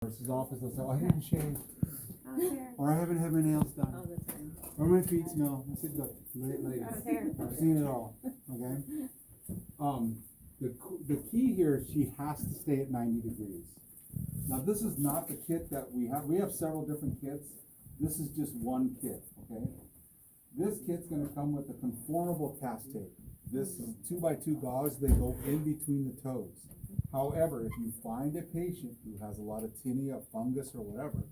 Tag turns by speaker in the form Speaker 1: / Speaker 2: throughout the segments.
Speaker 1: nurse's office, they'll say, oh, I didn't shave,
Speaker 2: Hair.
Speaker 1: or I haven't had my nails done,
Speaker 2: All the time.
Speaker 1: or my feet smell. I said, look, ladies,
Speaker 2: Hair.
Speaker 1: I've seen it all, okay? The key here is she has to stay at 90 degrees. Now, this is not the kit that we have. We have several different kits. This is just one kit, okay? This kit's gonna come with a conformable cast tape. This is 2x2 gauze, they go in between the toes. However, if you find a patient who has a lot of tinea, fungus, or whatever,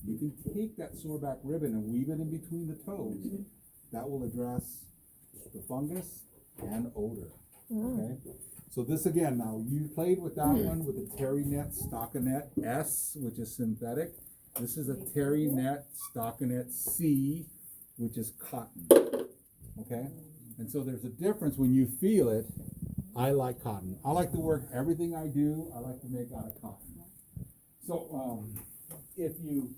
Speaker 1: you can take that sore back ribbon and weave it in between the toes. That will address the fungus and odor, okay? So this again, now you played with that one with the Terry-Net Stockinette S, which is synthetic. This is a Terry-Net Stockinette C, which is cotton, okay? And so there's a difference when you feel it. I like cotton. I like to work everything I do, I like to make out of cotton. So if you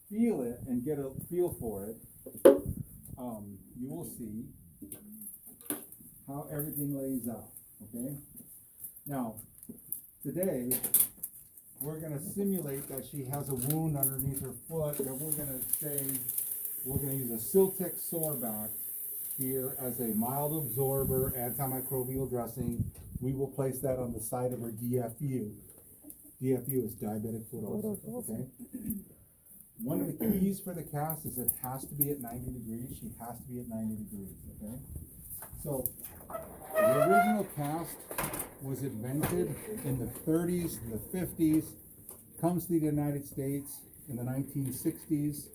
Speaker 1: feel it and get a feel for it, you will see how everything lays out, okay? Now, today, we're gonna simulate that she has a wound underneath her foot, and we're gonna say, we're gonna use a Siltex Sorbact here as a mild absorber, antimicrobial dressing. We will place that on the side of her DFU. DFU is diabetic foot ulcer, okay? One of the keys for the cast is it has to be at 90 degrees. She has to be at 90 degrees, okay? So, the original cast was invented in the 30s, the 50s, comes to the United States in the 1960s.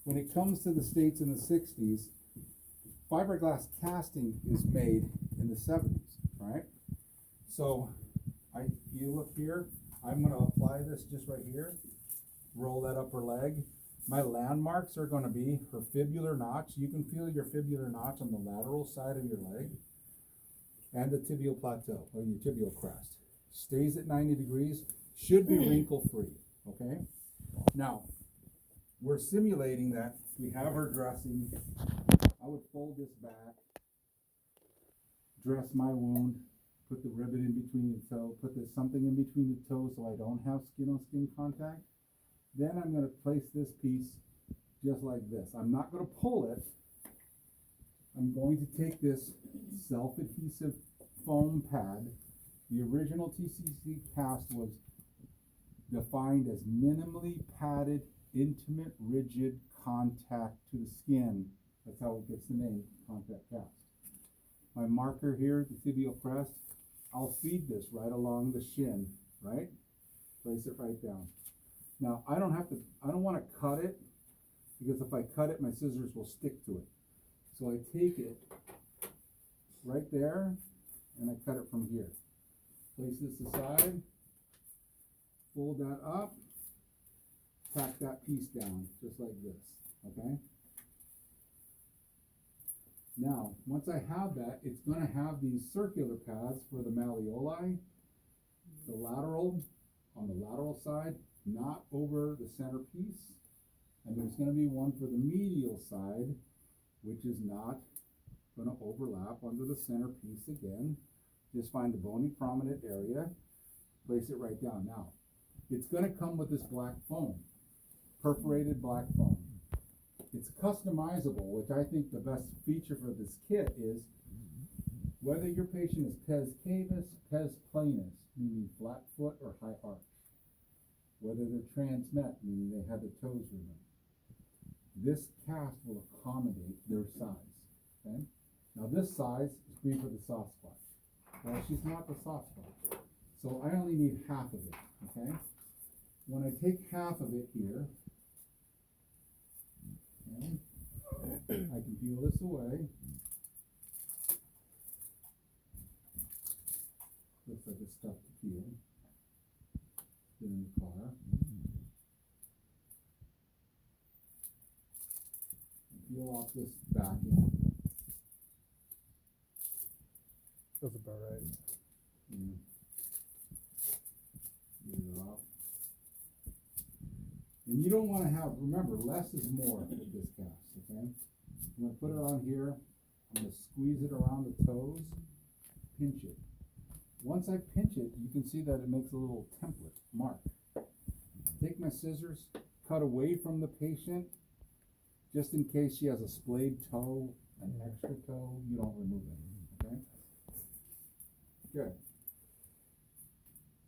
Speaker 1: When it comes to the States in the 60s, fiberglass casting is made in the 70s, right? So, you look here, I'm gonna apply this just right here, roll that upper leg. My landmarks are gonna be her fibular notch. You can feel your fibular notch on the lateral side of your leg, and the tibial plateau, or your tibial crest. Stays at 90 degrees, should be wrinkle free, okay? Now, we're simulating that we have her dressing. I would fold this back, dress my wound, put the ribbon in between the toe, put something in between the toes so I don't have skin on skin contact. Then I'm gonna place this piece just like this. I'm not gonna pull it. I'm going to take this self-adhesive foam pad. The original TCC cast was defined as minimally padded, intimate, rigid contact to the skin. That's how it gets the name, contact cast. My marker here, the tibial crest, I'll feed this right along the shin, right? Place it right down. Now, I don't want to cut it, because if I cut it, my scissors will stick to it. So I take it right there, and I cut it from here. Place this aside, fold that up, tack that piece down, just like this, okay? Now, once I have that, it's gonna have these circular paths for the malleoli, the lateral, on the lateral side, not over the centerpiece. And there's gonna be one for the medial side, which is not gonna overlap under the centerpiece again. Just find the bony prominent area, place it right down. Now, it's gonna come with this black foam, perforated black foam. It's customizable, which I think the best feature for this kit is whether your patient is pes cavus, pes planus, meaning flat foot or high arch. Whether they're transmet, meaning they have the toes removed. This cast will accommodate their size, okay? Now this size is free for the soft spot. Well, she's not the soft spot, so I only need half of it, okay? When I take half of it here, okay, I can peel this away. Looks like it's stuck to peel. In the car. Peel off this backing.
Speaker 3: That's about right.
Speaker 1: Get it off. And you don't want to have, remember, less is more with this cast, okay? I'm going to put it on here. I'm going to squeeze it around the toes, pinch it. Once I pinch it, you can see that it makes a little template mark. my scissors, cut away from the patient, just in case she has a splayed toe, an extra toe, you don't remove it, okay? Good.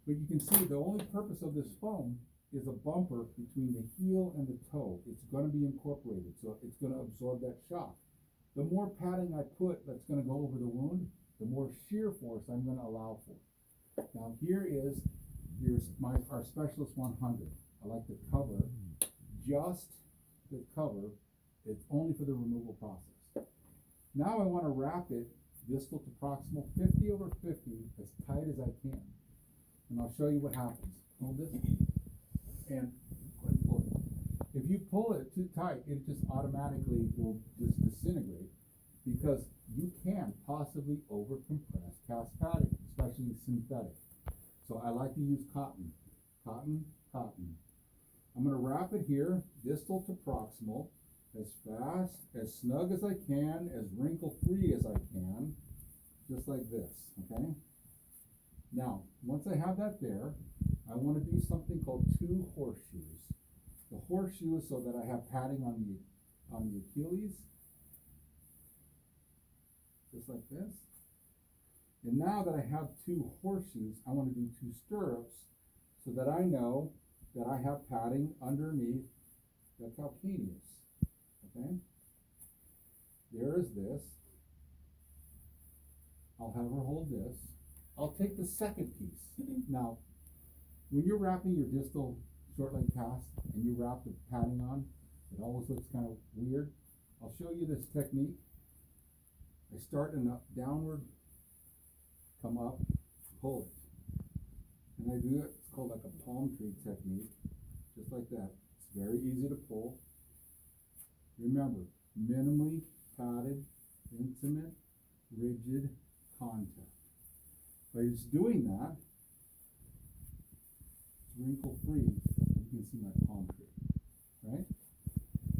Speaker 1: But you can see the only purpose of this foam is a bumper between the heel and the toe. It's gonna be incorporated, so it's gonna absorb that shock. The more padding I put that's gonna go over the wound, the more shear force I'm gonna allow for. Now here's our Specialist 100. I like to cover just the cover. It's only for the removal process. Now I want to wrap it distal to proximal 50 over 50 as tight as I can. And I'll show you what happens. Hold this and go ahead and pull it. If you pull it too tight, it just automatically will just disintegrate because you can possibly overcompress cast padding, especially synthetic. So I like to use cotton, cotton, cotton. I'm going to wrap it here, distal to proximal, as fast, as snug as I can, as wrinkle-free as I can, just like this, okay? Now, once I have that there, I want to do something called 2 horseshoes. The horseshoe is so that I have padding on the Achilles, just like this. And now that I have 2 horseshoes, I want to do 2 stirrups so that I know that I have padding underneath the calcaneus. Okay? There is this. I'll have her hold this. I'll take the second piece. Now, when you're wrapping your distal short leg cast and you wrap the padding on, it always looks kind of weird. I'll show you this technique. I start in a downward, come up, pull it. And I do it, it's called like a palm tree technique, just like that. It's very easy to pull. Remember, minimally padded, intimate, rigid contact. By just doing that, it's wrinkle free. You can see my palm tree, right?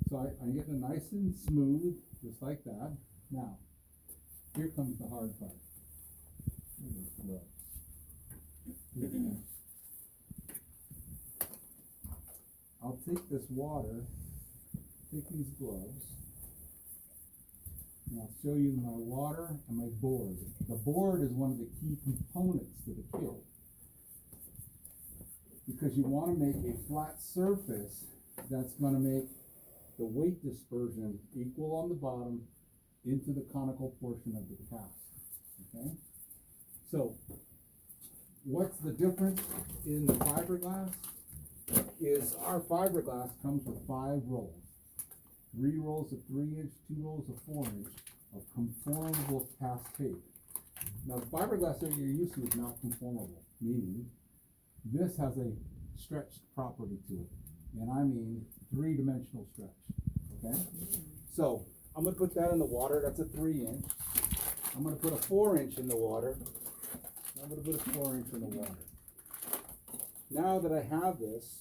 Speaker 1: So I get it nice and smooth, just like that. Now, here comes the hard part. I'll take this water, take these gloves, and I'll show you my water and my board. The board is one of the key components to the kit, because you want to make a flat surface that's going to make the weight dispersion equal on the bottom into the conical portion of the cast, okay? So, what's the difference in the fiberglass? Is our fiberglass comes with 5 rolls. 3 rolls of 3-inch, 2 rolls of 4-inch of conformable cast tape. Now the fiberglass that you're used to is not conformable, meaning this has a stretched property to it. And I mean 3-dimensional stretch, okay? So I'm gonna put that in the water, that's a 3-inch. I'm gonna put a 4-inch in the water. I'm gonna put a 4-inch in the water. Now that I have this,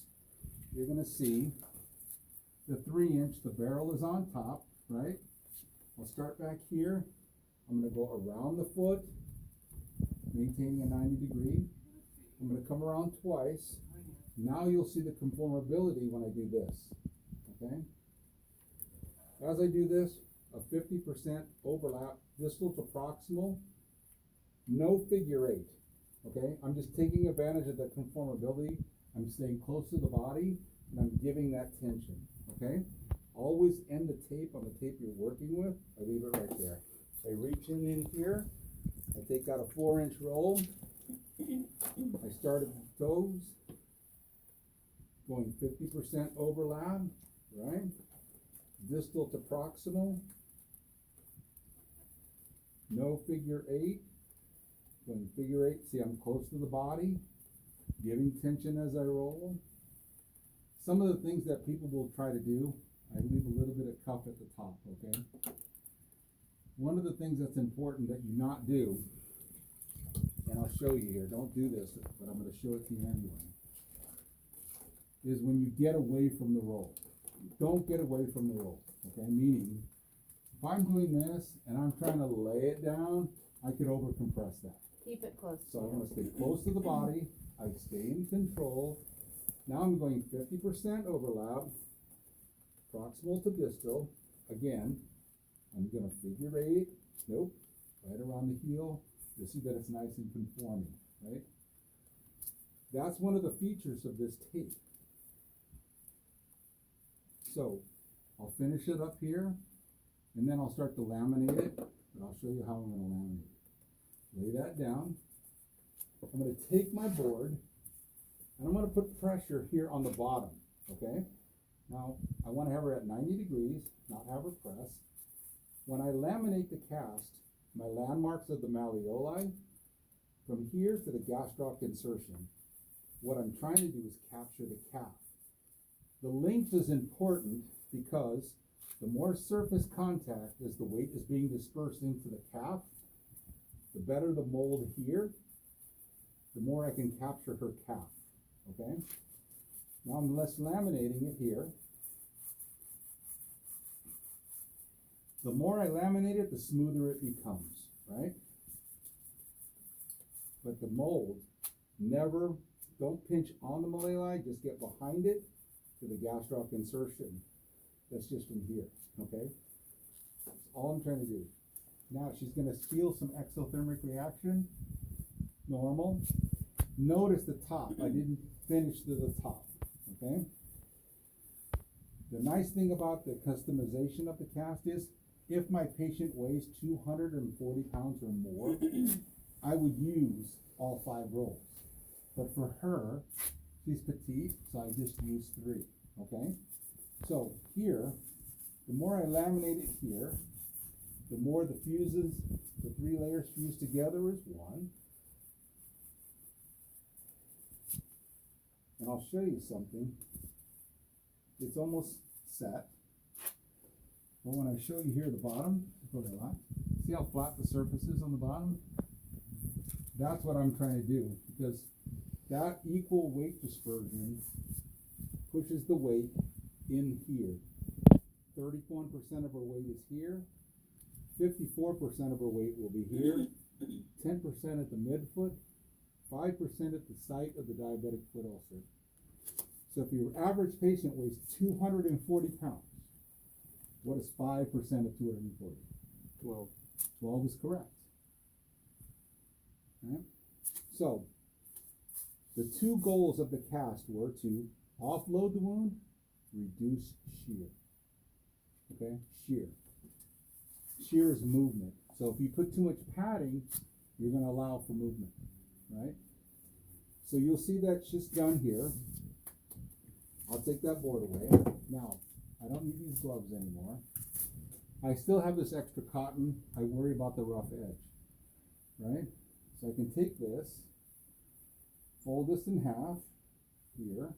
Speaker 1: you're gonna see the 3-inch, the barrel is on top, right? I'll start back here. I'm gonna go around the foot, maintaining a 90 degree. I'm gonna come around twice. Now you'll see the conformability when I do this, okay? As I do this, a 50% overlap, distal to proximal, no figure 8, okay? I'm just taking advantage of the conformability. I'm staying close to the body, and I'm giving that tension, okay? Always end the tape on the tape you're working with. I leave it right there. I reach in here, I take out a 4-inch roll, I start at the toes, going 50% overlap, right? Distal to proximal, no figure 8, going figure 8, see I'm close to the body, giving tension as I roll. Some of the things that people will try to do, I leave a little bit of cuff at the top, okay? One of the things that's important that you not do, and I'll show you here, don't do this, but I'm gonna show it to you anyway, is when you get away from the roll. Don't get away from the roll, okay? Meaning, if I'm doing this and I'm trying to lay it down, I could overcompress that.
Speaker 2: Keep it close.
Speaker 1: So I want to stay close to the body, I stay in control. Now I'm going 50% overlap, proximal to distal. Again, I'm gonna figure 8, nope, right around the heel. You'll see that it's nice and conforming, right? That's one of the features of this tape. So, I'll finish it up here, and then I'll start to laminate it, and I'll show you how I'm gonna laminate it. Lay that down. I'm gonna take my board, and I'm gonna put pressure here on the bottom, okay? Now, I wanna have her at 90 degrees, not have her press. When I laminate the cast, my landmarks of the malleoli, from here to the gastroc insertion, what I'm trying to do is capture the calf. The length is important because the more surface contact as the weight is being dispersed into the calf, the better the mold here, the more I can capture her calf, okay? Now I'm less laminating it here. The more I laminate it, the smoother it becomes, right? But the mold, never, don't pinch on the malleoli, just get behind it to the gastroc insertion. That's just in here, okay? That's all I'm trying to do. Now she's gonna feel some exothermic reaction, normal. Notice the top, I didn't finish to the top, okay? The nice thing about the customization of the cast is, if my patient weighs 240 pounds or more, I would use all 5 rolls. But for her, she's petite, so I just use 3, okay? So here, the more I laminate it here, the more the fuses, the 3 layers fuse together is 1. And I'll show you something. It's almost set. But when I show you here the bottom, see how flat the surface is on the bottom? That's what I'm trying to do, because that equal weight dispersion pushes the weight in here. 31% of her weight is here, 54% of her weight will be here, 10% at the midfoot, 5% at the site of the diabetic foot ulcer. So if your average patient weighs 240 pounds, what is 5% of 240? 12. 12 is correct. Right? So, the 2 goals of the cast were to offload the wound, reduce shear. Okay? Shear. Shear is movement. So if you put too much padding, you're going to allow for movement. Right? So you'll see that's just done here. I'll take that board away. Now, I don't need these gloves anymore. I still have this extra cotton. I worry about the rough edge, right? So I can take this, fold this in half here,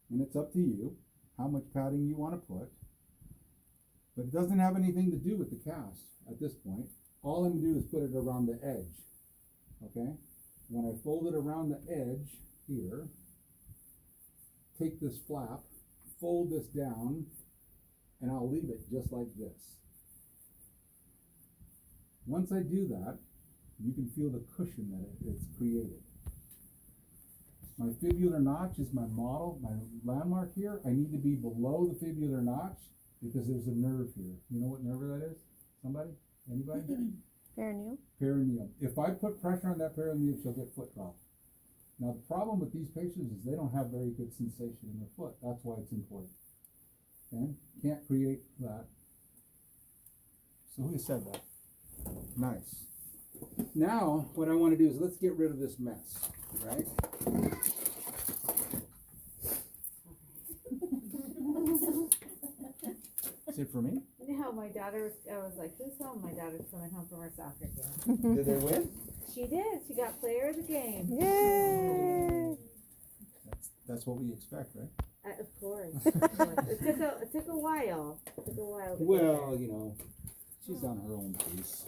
Speaker 1: and it's up to you how much padding you want to put. But it doesn't have anything to do with the cast at this point. All I'm going to do is put it around the edge, okay? When I fold it around the edge here, take this flap, fold this down, and I'll leave it just like this. Once I do that, you can feel the cushion that it's created. My fibular notch is my model, my landmark here. I need to be below the fibular notch because there's a nerve here. You know what nerve that is? Somebody? Anybody?
Speaker 2: Perineum.
Speaker 1: Perineum. If I put pressure on that perineum, she'll get foot drop. Now the problem with these patients is they don't have very good sensation in their foot. That's why it's important. Okay? Can't create that. So who said that? Nice. Now what I want to do is let's get rid of this mess, right? Is it for me?
Speaker 4: You know how my daughter, I was like, who's home? My daughter's coming home from her soccer game.
Speaker 1: Did they win?
Speaker 4: She did. She got player of the game.
Speaker 2: Yay!
Speaker 1: That's what we expect, right?
Speaker 4: Of course. It took a while. It took a while. To get
Speaker 1: Well, you know, she's on her own pace.